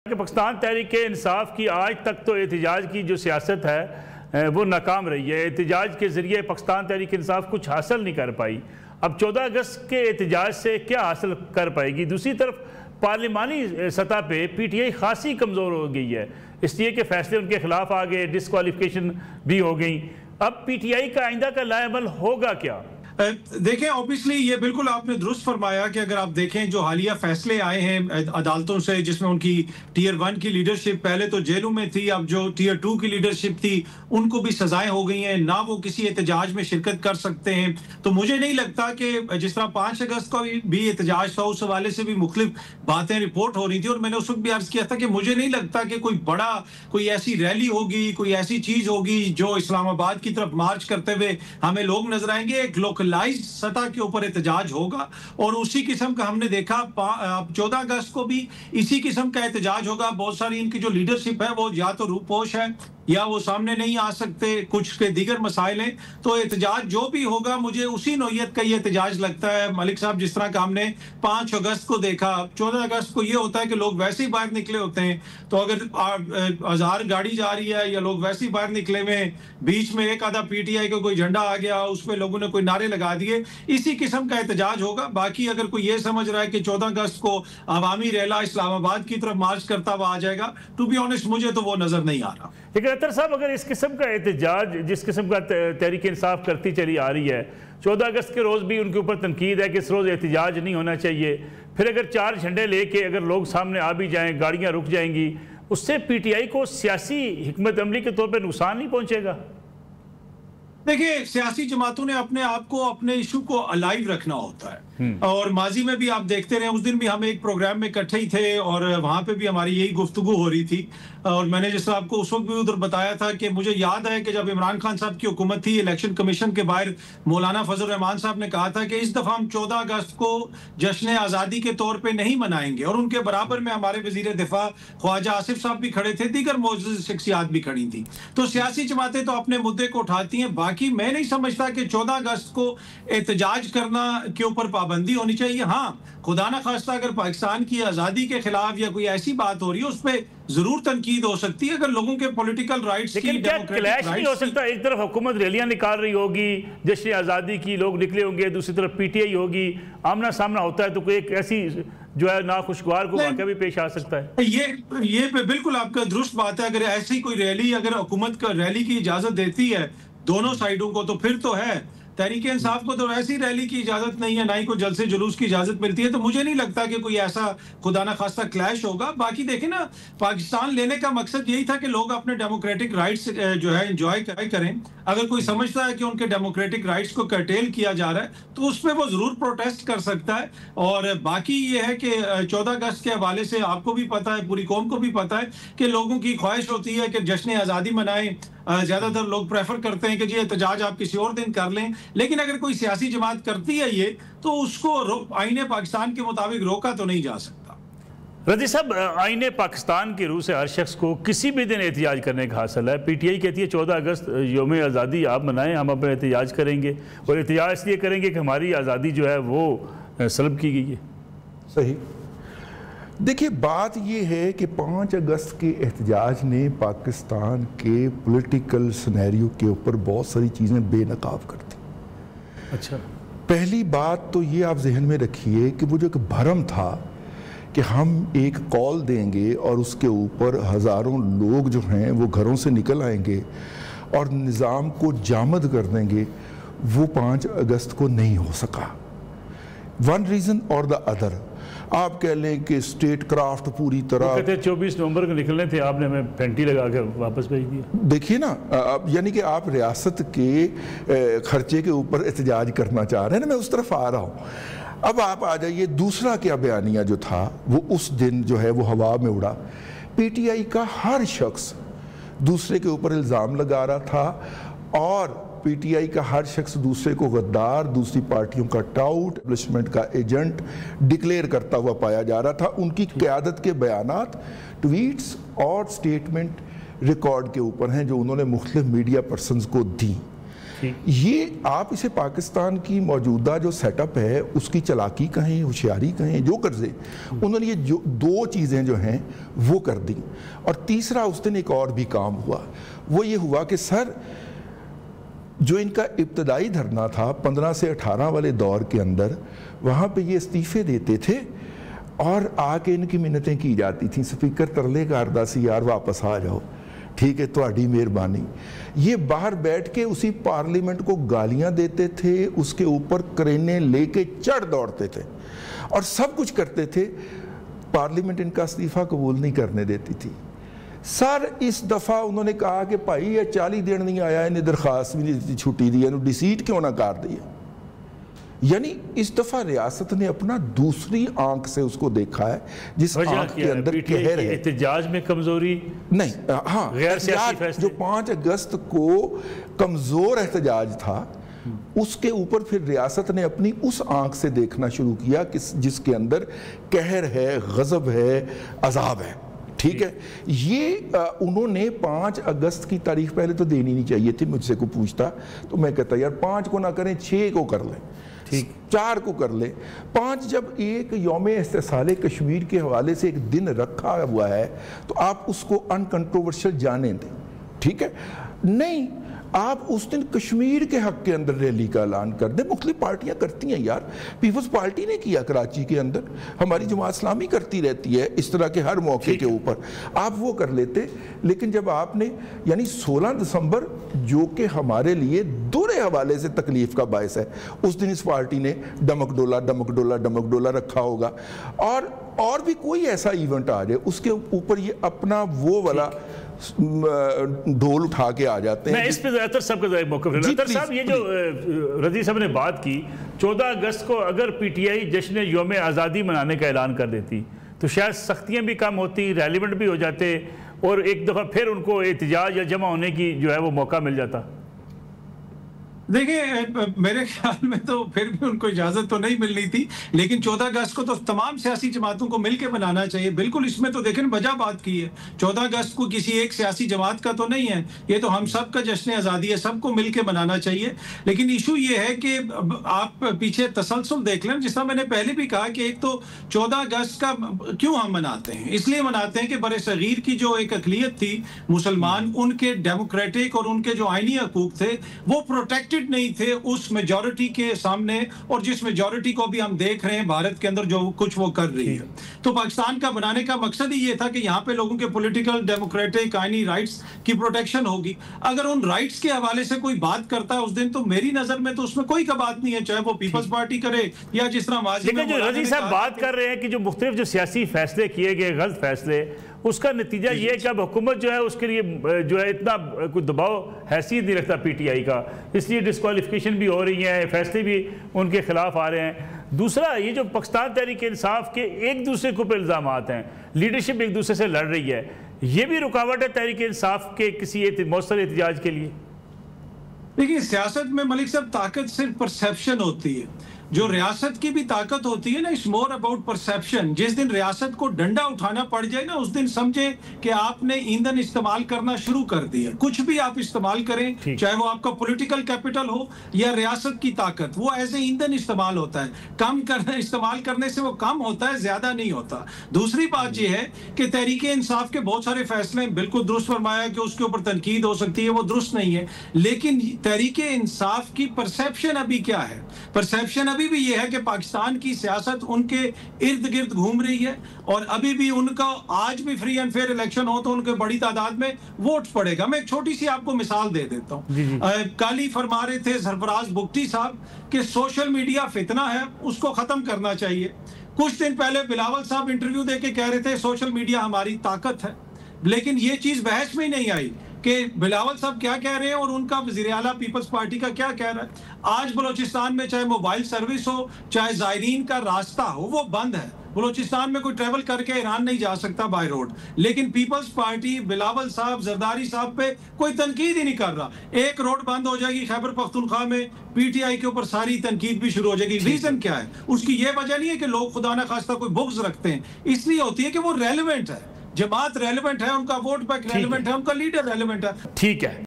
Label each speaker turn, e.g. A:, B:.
A: कि पाकिस्तान तहरीक इंसाफ की आज तक तो एहतजाज की जो सियासत है वो नाकाम रही है। एहतजाज के ज़रिए पाकिस्तान तहरीक इंसाफ कुछ हासिल नहीं कर पाई। अब 14 अगस्त के एहतजाज से क्या हासिल कर पाएगी? दूसरी तरफ पार्लिमानी सतह पे PTI खासी कमज़ोर हो गई है, इसलिए कि फैसले उनके खिलाफ आ गए, डिस्क्वालिफिकेशन भी हो गई। अब PTI का आइंदा का लाएअमल होगा क्या?
B: देखें, ऑब्वियसली ये बिल्कुल आपने दुरुस्त फरमाया कि अगर आप देखें जो हालिया फैसले आए हैं अदालतों से, जिसमें उनकी टीयर 1 की लीडरशिप पहले तो जेलों में थी, अब जो टीयर 2 की लीडरशिप थी उनको भी सजाएं हो गई हैं, ना वो किसी एहतजाज में शिरकत कर सकते हैं। तो मुझे नहीं लगता कि जिस तरह 5 अगस्त का भी एहतजाज था, उस हवाले से भी मुख्तलिफ बातें रिपोर्ट हो रही थी और मैंने उस वक्त भी अर्ज किया था कि मुझे नहीं लगता कि कोई ऐसी रैली होगी, कोई ऐसी चीज होगी जो इस्लामाबाद की तरफ मार्च करते हुए हमें लोग नजर आएंगे। एक लोकलाइज्ड सतह के ऊपर एहतजाज होगा और उसी किस्म का हमने देखा 14 अगस्त को भी इसी किस्म का एहतजाज होगा। बहुत सारी इनकी जो लीडरशिप है वो या तो रूपोश है या वो सामने नहीं आ सकते, कुछ के दीगर मसाइल हैं। तो एहतजाज जो भी होगा मुझे उसी नौयत का ये एहतजाज लगता है। मलिक साहब, जिस तरह का हमने 5 अगस्त को देखा, 14 अगस्त को ये होता है कि लोग वैसे ही बाहर निकले होते हैं। तो अगर 1000 गाड़ी जा रही है या लोग वैसे ही बाहर निकले हुए, बीच में एक आधा PTI का कोई झंडा आ गया, उसमें लोगों ने कोई नारे लगा दिए, इसी किस्म का एहतजाज होगा। बाकी अगर कोई ये समझ रहा है कि 14 अगस्त को अवामी रैला इस्लामाबाद की तरफ मार्च करता हुआ आ जाएगा, टू बी ऑनेस्ट मुझे तो वो नजर नहीं आ रहा।
A: लेकिन अतर साहब, अगर इस किस्म का एहतजाज जिस किस्म का तहरीक इंसाफ करती चली आ रही है, 14 अगस्त के रोज़ भी उनके ऊपर तनकीद है कि इस रोज़ एहतजाज नहीं होना चाहिए, फिर अगर 4 झंडे लेके अगर लोग सामने आ भी जाएं, गाड़ियां रुक जाएंगी, उससे PTI को सियासी हिकमत अमली के तौर पर नुकसान नहीं पहुंचेगा?
B: देखिए, सियासी जमातों ने अपने आप को, अपने इशू को अलाइव रखना होता है और माजी में भी आप देखते रहे, उस दिन भी हम एक प्रोग्राम में इकट्ठे ही थे और वहां पे भी हमारी यही गुफ्तगू हो रही थी। और मैंने जैसे आपको उस वक्त भी उधर बताया था कि मुझे याद है कि जब इमरान खान साहब की हुकूमत थी, इलेक्शन कमीशन के बाहर मौलाना फजल रहमान साहब ने कहा था कि इस दफा हम 14 अगस्त को जश्न आज़ादी के तौर पर नहीं मनाएंगे और उनके बराबर में हमारे वजीर दिफा ख्वाजा आसिफ साहब भी खड़े थे, दीगर मौजूद शख्सियात भी खड़ी थी। तो सियासी जमातें तो अपने मुद्दे को उठाती हैं। बाकी मैं नहीं समझता कि 14 अगस्त को एहतजाज करना के ऊपर पाबंदी होनी चाहिए। हाँ, खुदा ना खास्ता अगर पाकिस्तान की आज़ादी के खिलाफ या कोई ऐसी बात हो रही है, उस पर जरूर तनकीद हो सकती है। अगर लोगों के पॉलिटिकल राइट्स की,
A: लेकिन क्या क्लैश नहीं हो सकता? एक तरफ हुकूमत रैलियां निकाल रही होगी, जश्न आज़ादी की लोग निकले होंगे, दूसरी तरफ PTI होगी, आमना सामना होता है तो कोई एक ऐसी जो है नाखुशगवार को वाक़या भी पेश आ सकता है।
B: ये बिल्कुल आपका दुरुस्त बात है। अगर ऐसी कोई रैली, अगर हुकूमत का रैली की इजाजत देती है दोनों साइडों को, तो फिर तो है। तहरीक इंसाफ को तो ऐसी रैली की इजाजत नहीं है, ना ही कोई जलसे जुलूस की इजाजत मिलती है। तो मुझे नहीं लगता कि कोई ऐसा खुदा ना खास्ता क्लैश होगा। बाकी देखें ना, पाकिस्तान लेने का मकसद यही था कि लोग अपने डेमोक्रेटिक राइट्स जो है एंजॉय करें। अगर कोई समझता है कि उनके डेमोक्रेटिक राइट्स को कर्टेल किया जा रहा है तो उस पर वो जरूर प्रोटेस्ट कर सकता है। और बाकी ये है कि 14 अगस्त के हवाले से आपको भी पता है, पूरी कौम को भी पता है कि लोगों की ख्वाहिश होती है कि जश्न आज़ादी मनाएं। ज्यादातर लोग प्रेफर करते हैं कि जी एहतजाज आप किसी और दिन कर लें, लेकिन अगर कोई सियासी जमात करती है ये, तो उसको आईने पाकिस्तान के मुताबिक रोका तो नहीं जा सकता।
A: रजी साहब, आईने पाकिस्तान की रूह से हर शख्स को किसी भी दिन एहतजाज करने का हासिल है। PTI कहती है 14 अगस्त यौम आज़ादी आप मनाएं, हम अपना एहतजाज करेंगे और एहतजाज इसलिए करेंगे कि हमारी आज़ादी जो है वो सल्ब की गई है।
C: सही। देखिए, बात यह है कि 5 अगस्त के एहतजाज ने पाकिस्तान के पॉलिटिकल सिनेरियो के ऊपर बहुत सारी चीज़ें बेनकाब कर दी।
A: अच्छा,
C: पहली बात तो ये आप जहन में रखिए कि वो जो एक भरम था कि हम एक कॉल देंगे और उसके ऊपर हज़ारों लोग जो हैं वो घरों से निकल आएंगे और निज़ाम को जामद कर देंगे, वो 5 अगस्त को नहीं हो सका। वन रीज़न और द अदर। आप कह लें कि स्टेट क्राफ्ट पूरी तरह,
A: कहते 24 नवंबर को निकलने थे, आपने हमें पेंटी लगा कर वापस भेज दिया।
C: देखिए ना, यानी कि आप रियासत के खर्चे के ऊपर एहतजाज करना चाह रहे हैं ना, मैं उस तरफ आ रहा हूँ। अब आप आ जाइए, दूसरा क्या बयानिया जो था वो उस दिन जो है वो हवा में उड़ा। PTI का हर शख्स दूसरे के ऊपर इल्ज़ाम लगा रहा था और PTI का हर शख्स दूसरे को गद्दार, दूसरी पार्टियों का टाउट, एस्टेब्लिशमेंट का एजेंट डिक्लेयर करता हुआ पाया जा रहा था। उनकी क़यादत के बयानात, ट्वीट्स और स्टेटमेंट रिकॉर्ड के ऊपर हैं जो उन्होंने मुख्तलिफ मीडिया पर्सन्स को दी। ये आप इसे पाकिस्तान की मौजूदा जो सेटअप है उसकी चालाकी कहें, होशियारी कहें, जो कर दे, उन्होंने ये जो दो चीज़ें जो हैं वो कर दी। और तीसरा उस दिन एक और भी काम हुआ, वो ये हुआ कि सर जो इनका इब्तदाई धरना था 15 से 18 वाले दौर के अंदर, वहाँ पे ये इस्तीफ़े देते थे और आके इनकी मिन्नतें की जाती थी, स्पीकर तरले करदा सी यार वापस आ जाओ, ठीक है तुम्हारी मेहरबानी। ये बाहर बैठ के उसी पार्लियामेंट को गालियां देते थे, उसके ऊपर करेने लेके चढ़ दौड़ते थे और सब कुछ करते थे। पार्लियामेंट इनका इस्तीफा कबूल नहीं करने देती थी। सर इस दफ़ा उन्होंने कहा कि भाई ये 40 दिन नहीं आया, इन्हें दरखास्त भी नहीं दी, छुट्टी दी, इन्हें डिसीट क्यों ना कर दी। यानी इस दफ़ा रियासत ने अपना दूसरी आंख से उसको देखा है, जिस आंख के अंदर कहर है।
A: एहतजाज में कमजोरी नहीं,
C: हाँ, जो 5 अगस्त को कमज़ोर एहतजाज था उसके ऊपर फिर रियासत ने अपनी उस आंख से देखना शुरू किया कि जिसके अंदर कहर है, गज़ब है, अजाब है। ठीक है, ये उन्होंने 5 अगस्त की तारीख पहले तो देनी नहीं चाहिए थी। मुझसे को पूछता तो मैं कहता यार 5 को ना करें, 6 को कर लें, 4 को कर ले। 5 जब एक यौम इस्तिसाल कश्मीर के हवाले से एक दिन रखा हुआ है तो आप उसको अनकंट्रोवर्शियल जाने दें, ठीक है। नहीं, आप उस दिन कश्मीर के हक के अंदर रैली का ऐलान कर दें। मुख्तलिफ पार्टियां करती हैं यार, पीपल्स पार्टी ने किया कराची के अंदर, हमारी जमात इस्लामी करती रहती है इस तरह के हर मौके के ऊपर, आप वो कर लेते। लेकिन जब आपने यानी 16 दिसंबर जो कि हमारे लिए दूसरे हवाले से तकलीफ का बायस है, उस दिन इस पार्टी ने डमक डोला रखा होगा और भी कोई ऐसा इवेंट आ जाए उसके ऊपर ये अपना वो वाला ढोल उठा के आ जाते हैं।
A: मैं इस पे ज़्यादातर सबका मौक़िफ़ साहब, ये जो रज़ी साहब ने बात की 14 अगस्त को अगर पीटीआई जश्न यौम आज़ादी मनाने का ऐलान कर देती तो शायद सख्तियाँ भी कम होती, रेलिवेंट भी हो जाते और एक दफ़ा फिर उनको एहतजाज या जमा होने की जो है वो मौका मिल जाता।
B: देखिए मेरे ख्याल में तो फिर भी उनको इजाजत तो नहीं मिलनी थी, लेकिन 14 अगस्त को तो तमाम सियासी जमातों को मिलकर मनाना चाहिए। बिल्कुल, इसमें तो देखें वजह बात की है, 14 अगस्त को किसी एक सियासी जमात का तो नहीं है, ये तो हम सब का जश्न आज़ादी है, सबको मिलकर मनाना चाहिए। लेकिन इशू ये है कि आप पीछे तसलसल देख लें, जिस तरह मैंने पहले भी कहा कि एक तो 14 अगस्त का क्यों हम मनाते हैं, इसलिए मनाते हैं कि बरे सगीर की जो एक अक़लियत थी मुसलमान, उनके डेमोक्रेटिक और उनके जो आइनी हकूक थे वो प्रोटेक्टेड नहीं थे उस मेजॉरिटी के सामने, और जिस मेजॉरिटी को भी हम देख रहे हैं भारत के अंदर जो कुछ वो कर रही है। तो पाकिस्तान का बनाने का मकसद ही ये था कि यहाँ पे लोगों के पॉलिटिकल, डेमोक्रेटिक, आइनी राइट्स की प्रोटेक्शन होगी। अगर उन राइट्स के हवाले से कोई बात करता है उस दिन, तो मेरी नजर में तो उसमें कोई का बात नहीं है, चाहे वो पीपल्स पार्टी करे या जिस तरह माजी में
A: रज़ी साहब बात कर रहे हैं कि जो मुख्तलिफ जो सियासी फैसले किए गए, गलत फैसले, उसका नतीजा ये है कि अब हुकूमत जो है उसके लिए जो है इतना कोई दबाव हैसियत नहीं रखता पीटीआई का, इसलिए डिस्क्वालिफिकेशन भी हो रही है, फैसले भी उनके खिलाफ आ रहे हैं। दूसरा, ये जो पाकिस्तान तहरीक इंसाफ के एक दूसरे के ऊपर इल्ज़ामात हैं, लीडरशिप एक दूसरे से लड़ रही है, ये भी रुकावट है तहरीक इंसाफ के किसी मौसर एहतजाज के लिए।
B: देखिए सियासत में मलिक साहब ताकत सिर्फ परसेप्शन होती है, जो रियासत की भी ताकत होती है ना, इट्स मोर अबाउट परसेप्शन। जिस दिन रियासत को डंडा उठाना पड़ जाए ना, उस दिन समझे कि आपने ईंधन इस्तेमाल करना शुरू कर दिया। कुछ भी आप इस्तेमाल करें, चाहे वो आपका पॉलिटिकल कैपिटल हो या रियासत की ताकत, वो एज ए ईंधन इस्तेमाल होता है। कम करना, इस्तेमाल करने से वो कम होता है, ज्यादा नहीं होता। दूसरी बात यह है कि तहरीक इंसाफ के बहुत सारे फैसले बिल्कुल दुरुस्त फरमाया कि उसके ऊपर तनकीद हो सकती है, वो दुरुस्त नहीं है, लेकिन तहरीक इंसाफ की परसेप्शन अभी क्या है? परसेप्शन अभी भी ये है कि पाकिस्तान की सियासत उनके इर्द गिर्द घूम रही है, और अभी भी उनका आज भी फ्री एंड फेयर इलेक्शन हो तो उनके बड़ी तादाद में वोट पड़ेगा। मैं एक छोटी सी आपको मिसाल दे देता हूँ। कल ही फरमा रहे थे सरफराज बुख्ती साहब कि सोशल मीडिया फितना है, उसको खत्म करना चाहिए। कुछ दिन पहले बिलावल साहब इंटरव्यू देके कह रहे थे सोशल मीडिया हमारी ताकत है, लेकिन ये चीज बहस में ही नहीं आई कि बिलावल साहब क्या कह रहे हैं और उनका वज़ीर आला पीपल्स पार्टी का क्या कह रहा है। आज बलोचिस्तान में चाहे मोबाइल सर्विस हो, चाहे ज़ायरीन का रास्ता हो, वो बंद है। बलोचिस्तान में कोई ट्रेवल करके ईरान नहीं जा सकता बाय रोड, लेकिन पीपल्स पार्टी बिलावल साहब, जरदारी साहब पे कोई तनकीद ही नहीं कर रहा। एक रोड बंद हो जाएगी खैबर पख्तूनख्वा में, पीटीआई के ऊपर सारी तनकीद भी शुरू हो जाएगी। रीजन क्या है उसकी? ये वजह नहीं है कि लोग खुदा ना खास्ता कोई बुग़्ज़ रखते हैं, इसलिए होती है कि वो रेलिवेंट है, जमात रेलिवेंट है, उनका वोट बैंक रेलिवेंट है, उनका लीडर रेलिवेंट है।
A: ठीक है।